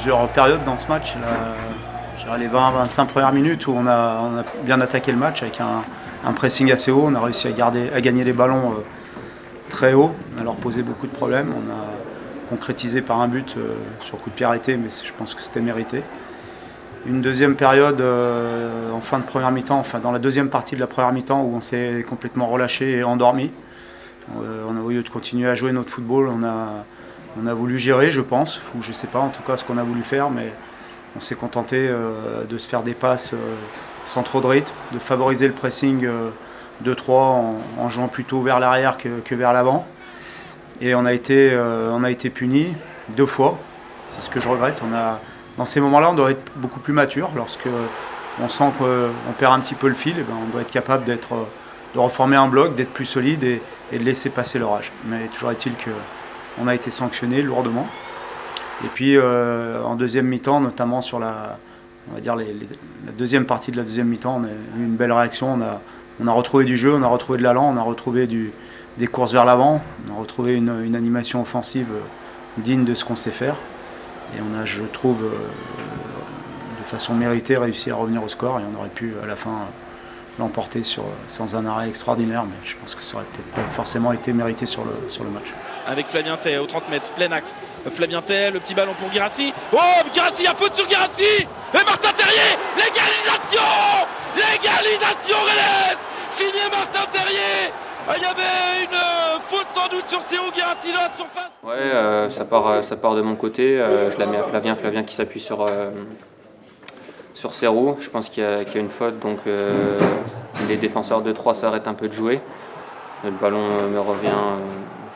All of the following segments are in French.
plusieurs périodes dans ce match. Les 20-25 premières minutes où on a bien attaqué le match avec un pressing assez haut. On a réussi à gagner les ballons très haut. On a leur posé beaucoup de problèmes. On a concrétisé par un but sur coup de pied arrêté, mais je pense que c'était mérité. Une deuxième période en fin de première mi-temps, enfin dans la deuxième partie de la première mi-temps où on s'est complètement relâché et endormi. On a au lieu de continuer à jouer notre football, on a voulu gérer, je pense, ou je ne sais pas en tout cas ce qu'on a voulu faire, mais on s'est contenté de se faire des passes sans trop de rythme, de favoriser le pressing 2-3 en jouant plutôt vers l'arrière que vers l'avant. Et on a été punis 2 fois, c'est ce que je regrette. Dans ces moments-là, on doit être beaucoup plus mature. Lorsque on sent qu'on perd un petit peu le fil, on doit être capable de reformer un bloc, d'être plus solide et de laisser passer l'orage. Mais toujours est-il qu'on a été sanctionné lourdement. Et puis en deuxième mi-temps, notamment sur la deuxième partie de la deuxième mi-temps, on a eu une belle réaction. On a retrouvé du jeu, on a retrouvé de l'allant, on a retrouvé des courses vers l'avant, on a retrouvé une animation offensive digne de ce qu'on sait faire. Et on a, je trouve, de façon méritée, réussi à revenir au score. Et on aurait pu, à la fin, l'emporter sans un arrêt extraordinaire. Mais je pense que ça aurait peut-être pas forcément été mérité sur le match. Avec Flavien Tay au 30 mètres, plein axe. Flavien Tay, le petit ballon pour Guirassy. Oh, Guirassy, il y a faute sur Guirassy. Et Martin Terrier, l'égalisation. L'égalisation Rennes, signé Martin Terrier. Il y avait une faute sans doute sur Théo Guirassy dans la surface. Ouais, ça part de mon côté. Je la mets à Flavien qui s'appuie sur ses roues. Je pense qu'il y a une faute, donc les défenseurs de 3 s'arrêtent un peu de jouer. Le ballon me revient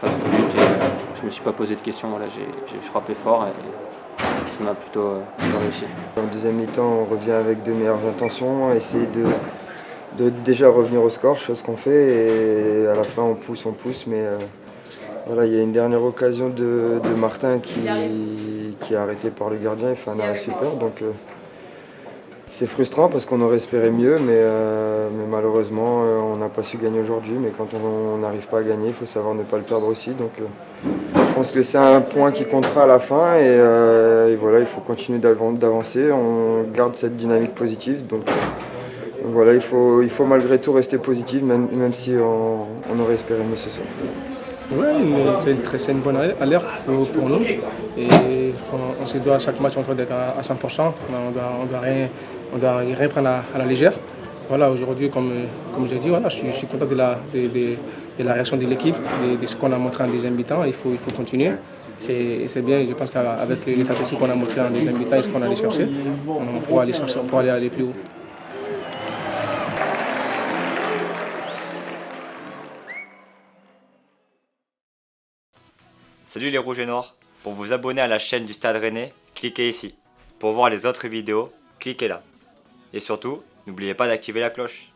face au but et je ne me suis pas posé de questions. Voilà, j'ai frappé fort et ça m'a plutôt réussi. En deuxième mi-temps, on revient avec de meilleures intentions, essayer de déjà revenir au score, chose qu'on fait, et à la fin on pousse, mais voilà, il y a une dernière occasion de Martin qui est arrêté par le gardien, il fait un arrêt super, donc c'est frustrant parce qu'on aurait espéré mieux, mais malheureusement on n'a pas su gagner aujourd'hui, mais quand on n'arrive pas à gagner, il faut savoir ne pas le perdre aussi, donc je pense que c'est un point qui comptera à la fin, et voilà, il faut continuer d'avancer, on garde cette dynamique positive, donc voilà, il faut malgré tout rester positif, même si on aurait espéré mieux ce soir. Oui, c'est une bonne alerte pour nous. Et on se doit à chaque match d'être à 100%. On doit rien prendre à la légère. Voilà, aujourd'hui, comme j'ai dit, voilà, je suis content de la réaction de l'équipe, de ce qu'on a montré en deuxième mi-temps. Il faut continuer. C'est bien, je pense qu'avec l'état d'esprit qu'on a montré en deuxième mi-temps et ce qu'on allait chercher, on pourra aller plus haut. Salut les Rouges et Noirs, pour vous abonner à la chaîne du Stade Rennais, cliquez ici. Pour voir les autres vidéos, cliquez là. Et surtout, n'oubliez pas d'activer la cloche.